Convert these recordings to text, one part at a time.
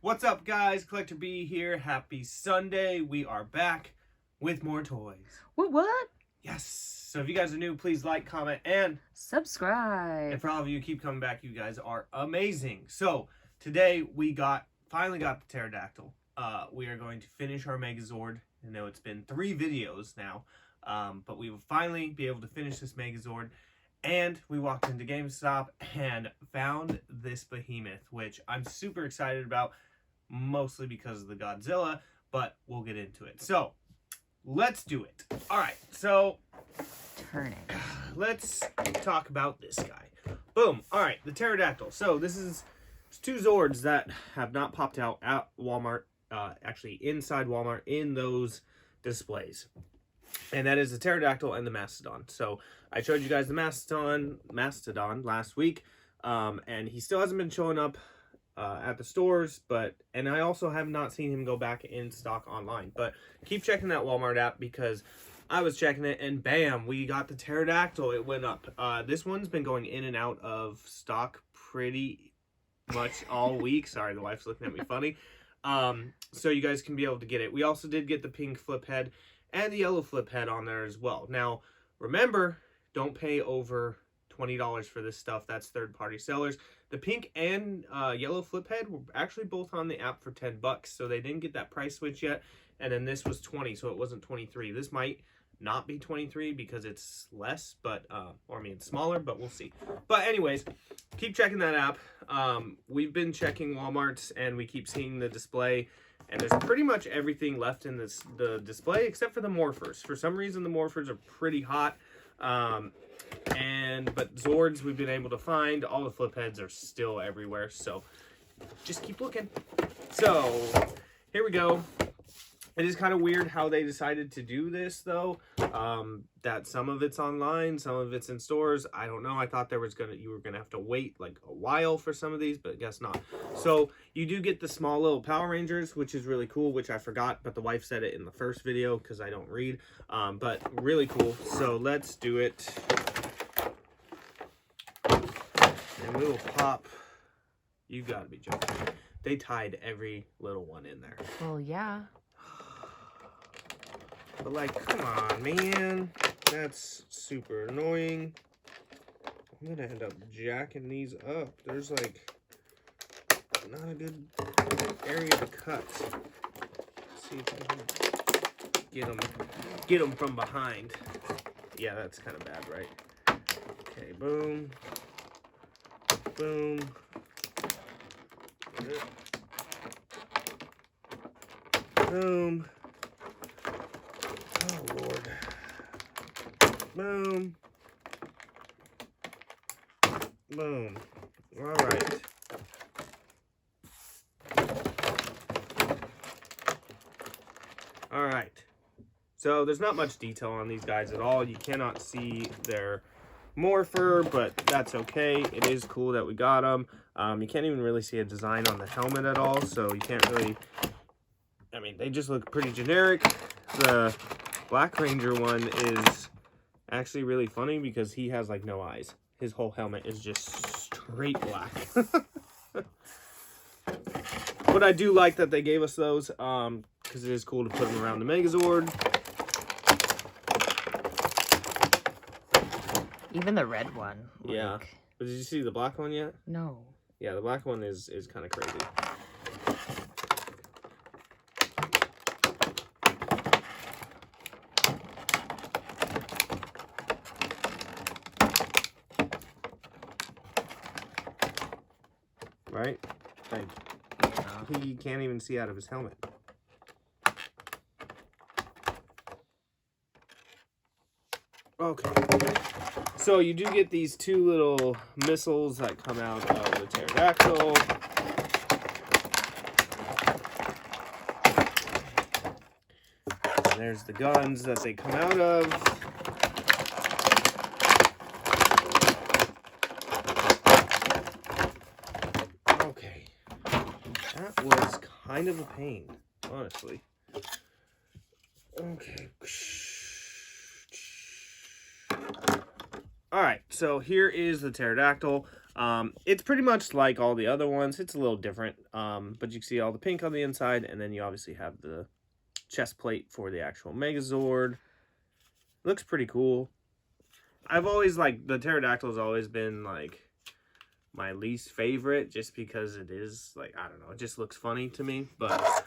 What's up, guys? Collector B here. Happy Sunday. We are back with more toys. What? Yes. So if you guys are new, please like, comment, and subscribe. And for all of you who keep coming back, you guys are amazing. So today we finally got the pterodactyl. We are going to finish our Megazord. I know it's been 3 videos now, but we will finally be able to finish this Megazord. And we walked into GameStop and found this behemoth, which I'm super excited about, mostly because of the Godzilla, but we'll get into it. So, let's do it. Alright, so turn it. Let's talk about this guy. Boom. Alright, the pterodactyl. So, this is 2 Zords that have not popped out at Walmart, actually inside Walmart in those displays. And that is the pterodactyl and the mastodon. So I showed you guys the mastodon last week, and he still hasn't been showing up at the stores. And I also have not seen him go back in stock online. But keep checking that Walmart app, because I was checking it, and bam, we got the pterodactyl. It went up. This one's been going in and out of stock pretty much all week. Sorry, the wife's looking at me funny. So you guys can be able to get it. We also did get the pink flip head and the yellow flip head on there as well. Now, remember, don't pay over $20 for this stuff. That's third-party sellers. The pink and yellow flip head were actually both on the app for $10, so they didn't get that price switch yet. And then this was 20, so it wasn't 23. This might not be 23 because it's less, but or I mean smaller, but we'll see. But anyways, keep checking that app. We've been checking Walmart's, and we keep seeing the display. And there's pretty much everything left in the display except for the morphers. For some reason, the morphers are pretty hot. But Zords we've been able to find. All the flip heads are still everywhere. So just keep looking. So here we go. It is kind of weird how they decided to do this, though. That some of it's online, some of it's in stores. I don't know. I thought you were gonna have to wait like a while for some of these, but I guess not. So you do get the small little Power Rangers, which is really cool, which I forgot, but the wife said it in the first video because I don't read. But really cool. So let's do it. And we will pop. You gotta be joking. They tied every little one in there. Well, yeah. But like, come on, man. That's super annoying. I'm gonna end up jacking these up. There's like not a good area to cut. Let's see if I can get them from behind. Yeah, that's kind of bad, right? Okay, boom. Boom. Boom. Oh, Lord. Boom. Boom. All right. All right. So there's not much detail on these guys at all. You cannot see their morpher, but that's okay. It is cool that we got them. You can't even really see a design on the helmet at all, so you can't really... I mean, they just look pretty generic. The Black Ranger one is actually really funny because he has like no eyes. His whole helmet is just straight black. But I do like that they gave us those because it is cool to put them around the Megazord. Even the red one. Like... Yeah. But did you see the black one yet? No. Yeah, the black one is kind of crazy. Right? Like, he can't even see out of his helmet. Okay. So you do get these 2 little missiles that come out of the pterodactyl. And there's the guns that they come out of. That was kind of a pain, honestly. Okay. Alright, so here is the pterodactyl. It's pretty much like all the other ones. It's a little different, but you can see all the pink on the inside, and then you obviously have the chest plate for the actual Megazord. Looks pretty cool. I've always, like, the Pterodactyl's always been, like, my least favorite, just because it is, like, I don't know, it just looks funny to me, but,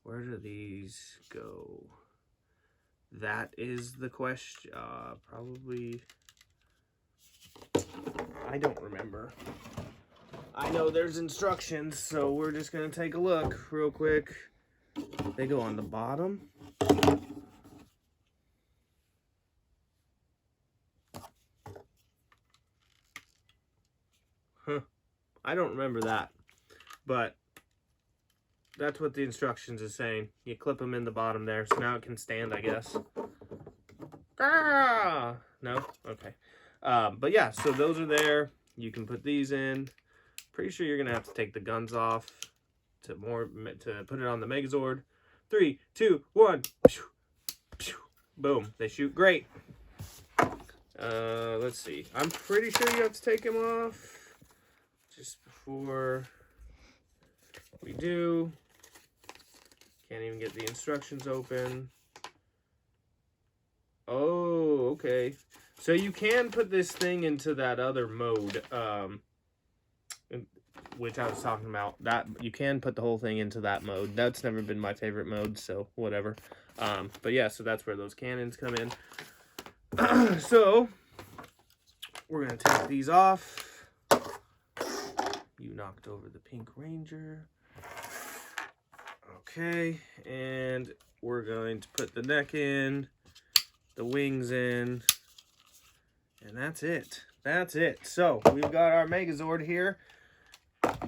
where do these go? That is the question. Probably, I don't remember. I know there's instructions, so we're just gonna take a look real quick. They go on the bottom. Huh. I don't remember that, but that's what the instructions is saying. You clip them in the bottom there, so now it can stand, I guess. Ah! No? Okay. But yeah, so those are there. You can put these in. Pretty sure you're gonna have to take the guns off to put it on the Megazord. 3, 2, 1. Boom. They shoot great. Let's see. I'm pretty sure you have to take them off just before we do. Can't even get the instructions open. Oh, okay. So you can put this thing into that other mode, which I was talking about. That you can put the whole thing into that mode. That's never been my favorite mode, so whatever. But yeah, so that's where those cannons come in. So we're gonna take these off. You knocked over the Pink Ranger. Okay, and we're going to put the neck in, the wings in, and that's it. That's it. So we've got our Megazord here.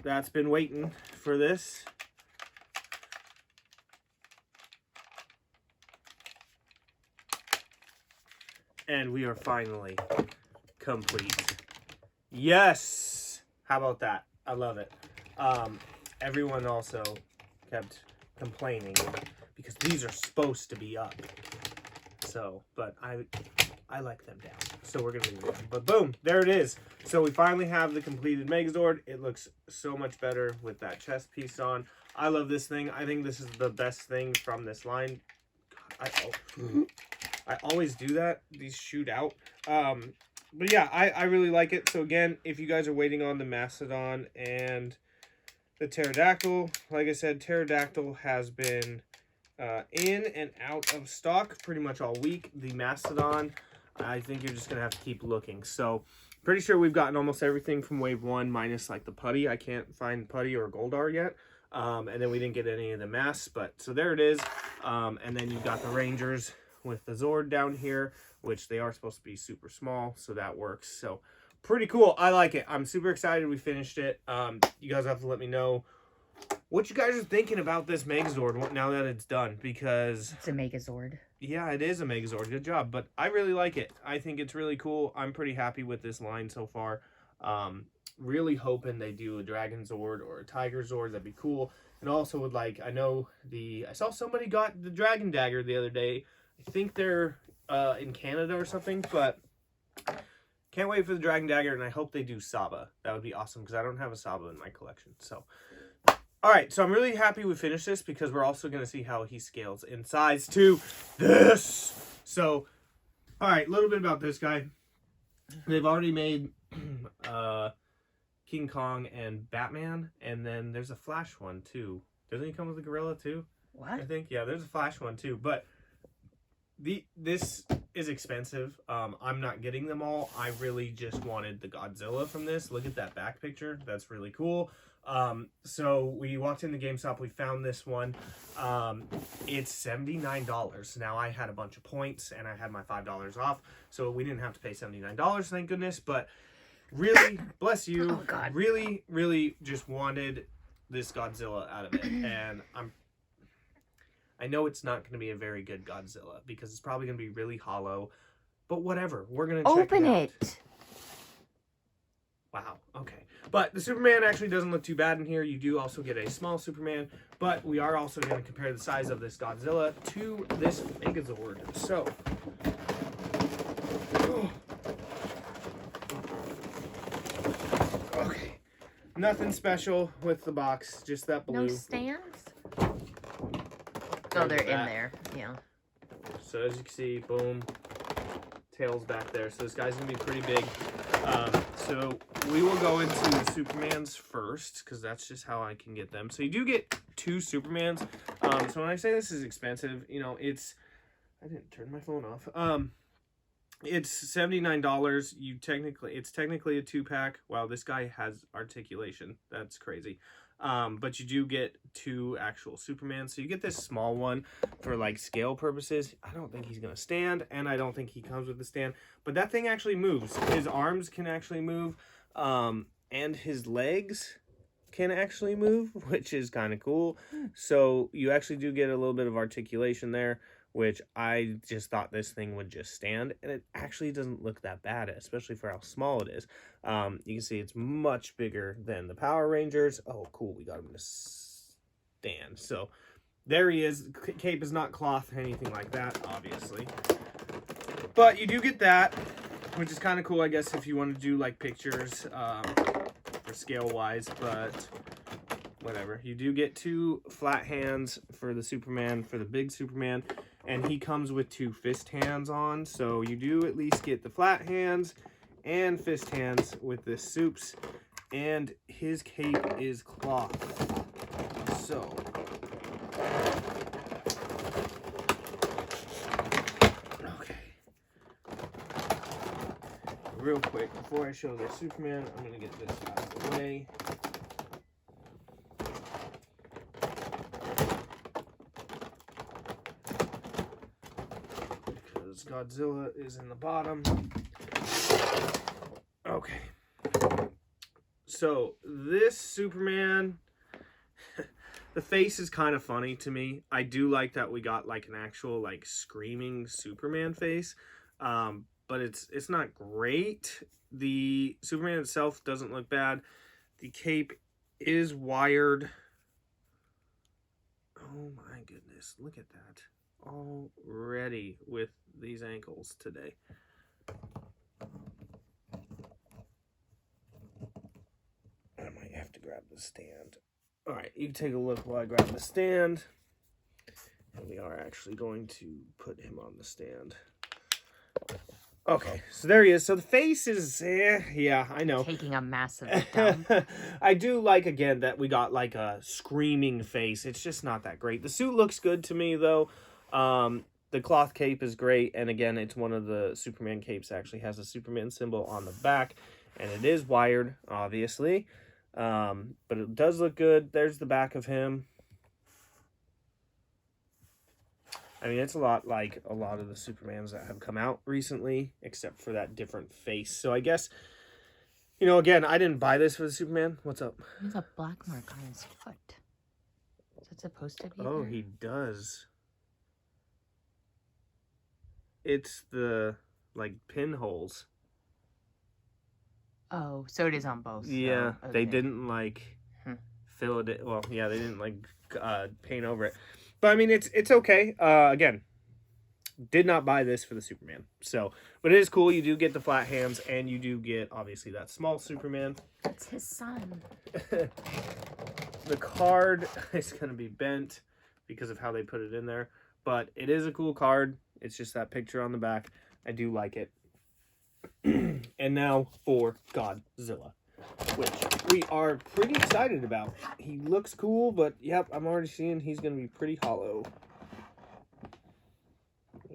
That's been waiting for this. And we are finally complete. Yes! How about that? I love it. Everyone also kept complaining because these are supposed to be up. So, but I like them down. So we're going to leave them. But boom, there it is. So we finally have the completed Megazord. It looks so much better with that chest piece on. I love this thing. I think this is the best thing from this line. I always do that. These shoot out. But yeah, I really like it. So again, if you guys are waiting on the Mastodon and the Pterodactyl, like I said, Pterodactyl has been in and out of stock pretty much all week. The Mastodon, I think you're just going to have to keep looking. So pretty sure we've gotten almost everything from wave 1 minus like the putty. I can't find putty or Goldar yet. And then we didn't get any of the masks, but so there it is. And then you've got the Rangers with the Zord down here, which they are supposed to be super small, so that works. So pretty cool. I like it. I'm super excited we finished it. You guys have to let me know what you guys are thinking about this Megazord now that it's done, because It's a Megazord. yeah, it is a Megazord. Good job. But I really like it. I think it's really cool. I'm pretty happy with this line so far. Really hoping they do a Dragon Zord or a Tiger Zord. That'd be cool. And also would like, I saw somebody got the Dragon Dagger the other day. I think they're in Canada or something, but can't wait for the Dragon Dagger, and I hope they do Saba. That would be awesome, because I don't have a Saba in my collection. So, alright, so I'm really happy we finished this, because we're also going to see how he scales in size to this. So, alright, a little bit about this guy. They've already made King Kong and Batman, and then there's a Flash one, too. Doesn't he come with a gorilla, too? What? I think, yeah, there's a Flash one, too, but this is expensive. I'm not getting them all. I really just wanted the Godzilla from this. Look at that back picture. That's really cool. So we walked into GameStop. We found this one. It's $79. Now I had a bunch of points and I had my $5 off. So we didn't have to pay $79, thank goodness. But really, bless you. Oh, God. Really, really just wanted this Godzilla out of it. And I know it's not going to be a very good Godzilla because it's probably going to be really hollow, but whatever. We're going to check Open it out. it. Wow. Okay. But the Superman actually doesn't look too bad in here. You do also get a small Superman, but we are also going to compare the size of this Godzilla to this Megazord. So, Nothing special with the box, just that blue. No stands? Oh, they're in there. Yeah. So as you can see, boom, tail's back there. So this guy's gonna be pretty big. So we will go into the Supermans first, because that's just how I can get them. So you do get 2 Supermans. So when I say this is expensive, you know, it's, I didn't turn my phone off. It's $79. It's technically a 2-pack. Wow, this guy has articulation. That's crazy. But you do get 2 actual Supermans. So you get this small one for like scale purposes. I don't think he's gonna stand, and I don't think he comes with a stand. But that thing actually moves. His arms can actually move, and his legs can actually move, which is kind of cool. So you actually do get a little bit of articulation there, which I just thought this thing would just stand, and it actually doesn't look that bad, especially for how small it is. You can see it's much bigger than the Power Rangers. Oh, cool, we got him to stand. So there he is. Cape is not cloth or anything like that, obviously. But you do get that, which is kind of cool, I guess, if you want to do like pictures for scale-wise, but whatever. You do get 2 flat hands for the Superman, for the big Superman, and he comes with 2 fist hands on, so you do at least get the flat hands and fist hands with this Supes, and his cape is cloth. So okay, real quick before I show the Superman, I'm gonna get this out of the way. Godzilla is in the bottom. Okay. So this Superman, the face is kind of funny to me. I do like that we got like an actual like screaming Superman face. But it's not great. The Superman itself doesn't look bad. The cape is wired. Oh my goodness, look at that. Already with these ankles today. I might have to grab the stand. All right, you can take a look while I grab the stand. And we are actually going to put him on the stand. Okay, so there he is. So the face is, yeah, I know. Taking a massive dump. I do like, again, that we got like a screaming face. It's just not that great. The suit looks good to me, though. The cloth cape is great, and again, it's one of the Superman capes that actually has a Superman symbol on the back, and it is wired, obviously, but it does look good. There's the back of him. I mean, it's a lot like a lot of the Supermans that have come out recently, except for that different face. So I guess, you know, again, I didn't buy this for the Superman. What's up? There's a black mark on his foot. Is it supposed to be Oh, there? he does. It's the, like, pinholes. Oh, so it is on both. Yeah, so, they okay. didn't, like, fill it. Well, yeah, they didn't, like, paint over it. But, I mean, it's okay. Again, did not buy this for the Superman. So, but it is cool. You do get the flat hands, and you do get, obviously, that small Superman. That's his son. The card is going to be bent because of how they put it in there. But it is a cool card. It's just that picture on the back. I do like it. And now for Godzilla, which we are pretty excited about. He looks cool, but yep, I'm already seeing he's going to be pretty hollow.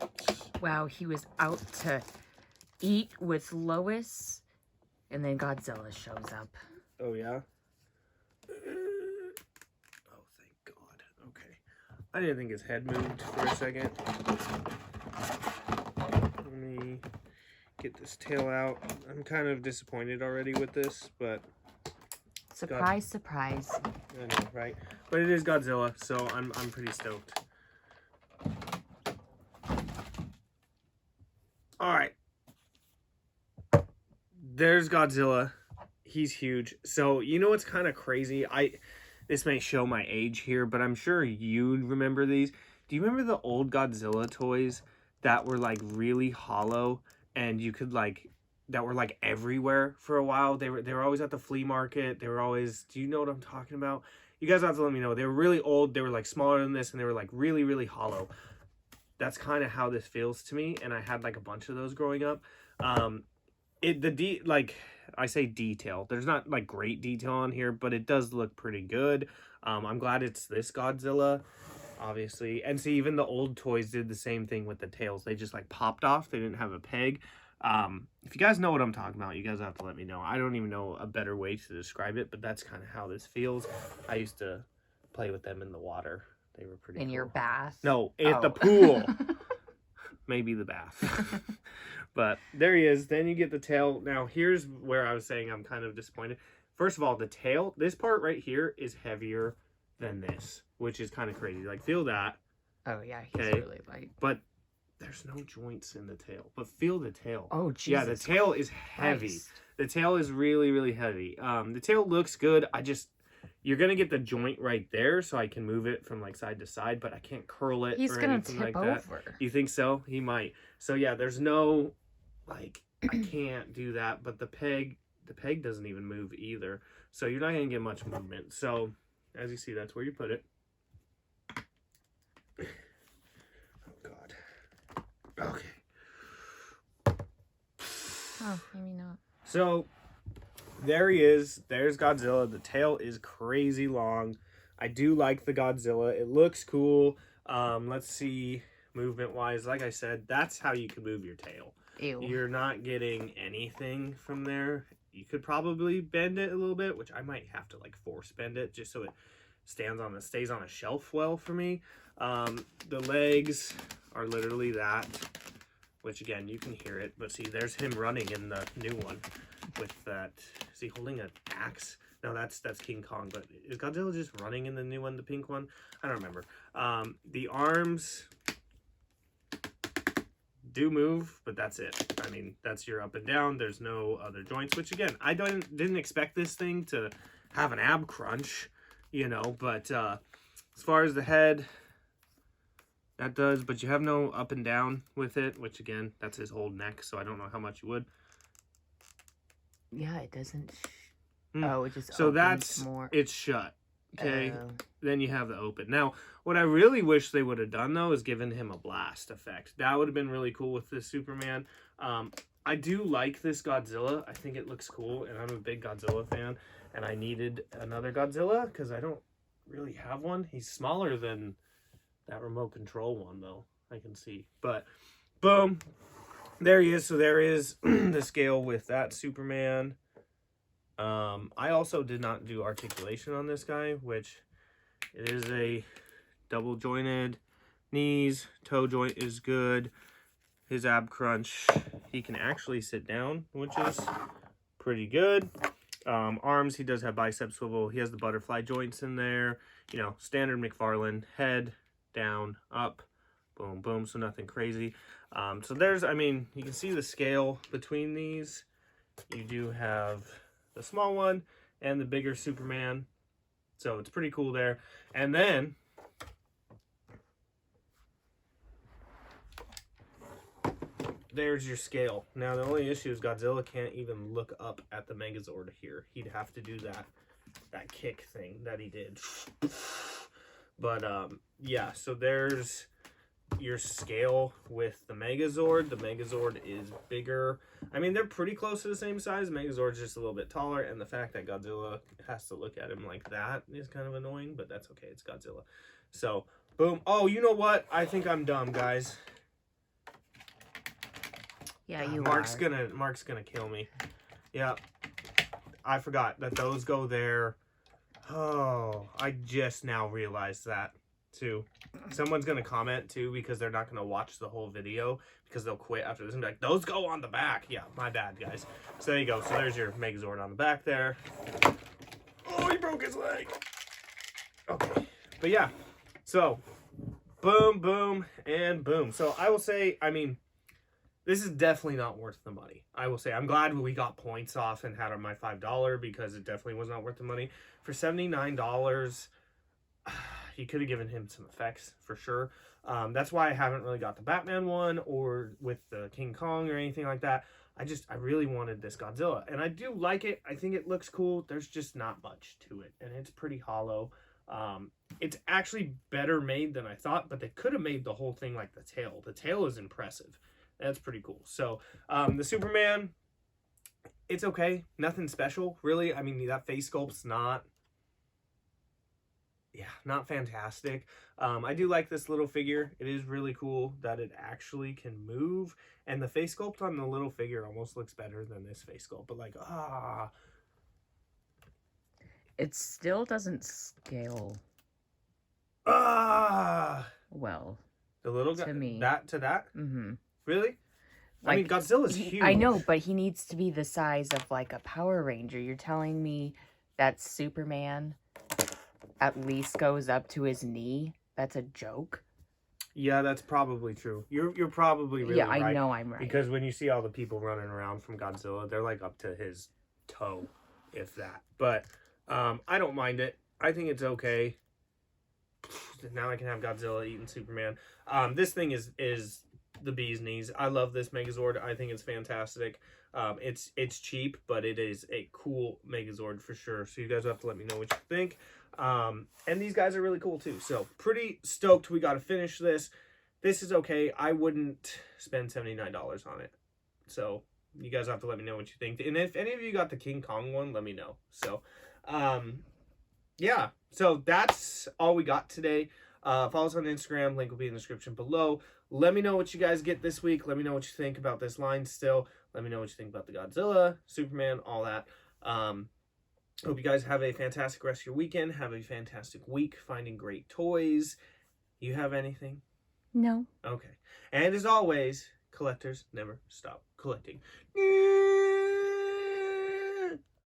Oops. Wow, he was out to eat with Lois, and then Godzilla shows up. Oh, yeah? Oh, thank God. Okay. I didn't think his head moved for a second. Let me get this tail out. I'm kind of disappointed already with this, but... Surprise, surprise. I know, right? But it is Godzilla, so I'm pretty stoked. Alright. There's Godzilla. He's huge. So, you know what's kind of crazy? This may show my age here, but I'm sure you remember these. Do you remember the old Godzilla toys that were like really hollow and you could like that were like everywhere for a while. They were always at the flea market. They were always, do you know what I'm talking about? You guys have to let me know. They were really old. They were like smaller than this, and they were like really, really hollow. That's kind of how this feels to me, and I had like a bunch of those growing up. Like I say detail. There's not like great detail on here, but it does look pretty good. I'm glad it's this Godzilla, obviously. And see, even the old toys did the same thing with the tails. They just like popped off. They didn't have a peg. If you guys know what I'm talking about, you guys have to let me know. I don't even know a better way to describe it, but that's kind of how this feels. I used to play with them in the water. They were pretty In cool. your bath? No, at the pool. Maybe the bath. But there he is. Then you get the tail. Now, here's where I was saying I'm kind of disappointed. First of all, the tail, this part right here is heavier than this, which is kind of crazy. Like, feel that. Oh, yeah, he's really light. But there's no joints in the tail. But feel the tail. Oh, Jesus. Yeah, the tail is heavy. Christ. The tail is really, really heavy. The tail looks good. You're going to get the joint right there, so I can move it from, like, side to side, but I can't curl it He's or gonna anything tip like that. over. You think so? He might. So, yeah, there's no, like, I can't do that, but the peg doesn't even move either. So you're not going to get much movement. So, as you see, that's where you put it. Oh, God. Okay. Oh, maybe not. So, there he is. There's Godzilla. The tail is crazy long. I do like the Godzilla. It looks cool. Let's see, movement-wise. Like I said, that's how you can move your tail. Ew. You're not getting anything from there. You could probably bend it a little bit, which I might have to like force bend it just so it stays on a shelf well for me. The legs are literally that, which again, you can hear it, but see, there's him running in the new one with that. Is he holding an axe? No, that's King Kong, but is Godzilla just running in the new one, the pink one? I don't remember. The arms do move, but that's it. I mean, that's your up and down. There's no other joints, which again, I didn't expect this thing to have an ab crunch, you know, but as far as the head, that does, but you have no up and down with it, which again, that's his whole neck, so I don't know how much you would. Yeah, it doesn't. Oh, it just so opens that's more. It's shut. Okay, Oh. then you have the open. Now, what I really wish they would have done, though, is given him a blast effect. That would have been really cool with this Superman. I do like this Godzilla. I think it looks cool, and I'm a big Godzilla fan. And I needed another Godzilla, because I don't really have one. He's smaller than that remote control one, though, I can see. But, boom. There he is. So there is the scale with that Superman. I also did not do articulation on this guy, which it is a double jointed knees. Toe joint is good. His ab crunch, he can actually sit down, which is pretty good. Arms, he does have bicep swivel. He has the butterfly joints in there. You know, standard McFarlane. Head, down, up, boom, boom. So nothing crazy. So there's, I mean, you can see the scale between these. You do have the small one and the bigger Superman. So it's pretty cool there. And then there's your scale. Now the only issue is Godzilla can't even look up at the Megazord here. He'd have to do that kick thing that he did. But yeah, so there's your scale with the Megazord. The Megazord is bigger. I mean, they're pretty close to the same size. Megazord's just a little bit taller, and the fact that Godzilla has to look at him like that is kind of annoying, but that's okay. It's Godzilla. So, boom. Oh, you know what? I think I'm dumb, guys. Yeah, you Mark's are. gonna kill me. Yeah. I forgot that those go there. Oh, I just now realized that too. Someone's gonna comment too because they're not gonna watch the whole video because they'll quit after this and be like, those go on the back. Yeah, my bad, guys. So there you go. So there's your Megazord on the back there. Oh, he broke his leg. Okay, but yeah. So boom, boom, and boom. So I will say, I mean, this is definitely not worth the money. I will say, I'm glad we got points off and had my $5 because it definitely was not worth the money. For $79, you could have given him some effects for sure. That's why I haven't really got the Batman one or with the King Kong or anything like that. I really wanted this Godzilla, and I do like it. I think it looks cool. There's just not much to it, and it's pretty hollow. It's actually better made than I thought, but they could have made the whole thing like the tail. The tail is impressive. That's pretty cool. So the Superman, it's okay. Nothing special, really. I mean, that face sculpt's not fantastic. I do like this little figure. It is really cool that it actually can move, and the face sculpt on the little figure almost looks better than this face sculpt, but like, It still doesn't scale well. The little guy, to me. that. Mm-hmm. Really? Like, I mean, Godzilla's huge. I know, but he needs to be the size of like a Power Ranger. You're telling me that Superman at least goes up to his knee? That's a joke. Yeah, that's probably true. You're probably really right. Yeah, I know I'm right. Because when you see all the people running around from Godzilla, they're like up to his toe, if that. But I don't mind it. I think it's okay. Now I can have Godzilla eating Superman. This thing is the bee's knees. I love this Megazord. I think it's fantastic. It's cheap, but it is a cool Megazord for sure. So you guys have to let me know what you think. And these guys are really cool too. So pretty stoked we got to finish this. This is okay. I wouldn't spend $79 on it. So you guys have to let me know what you think. And if any of you got the King Kong one, let me know. So, yeah. So that's all we got today. Follow us on Instagram. Link will be in the description below. Let me know what you guys get this week. Let me know what you think about this line still. Let me know what you think about the Godzilla, Superman, all that. Hope you guys have a fantastic rest of your weekend. Have a fantastic week finding great toys. You have anything? No. Okay. And as always, collectors never stop collecting.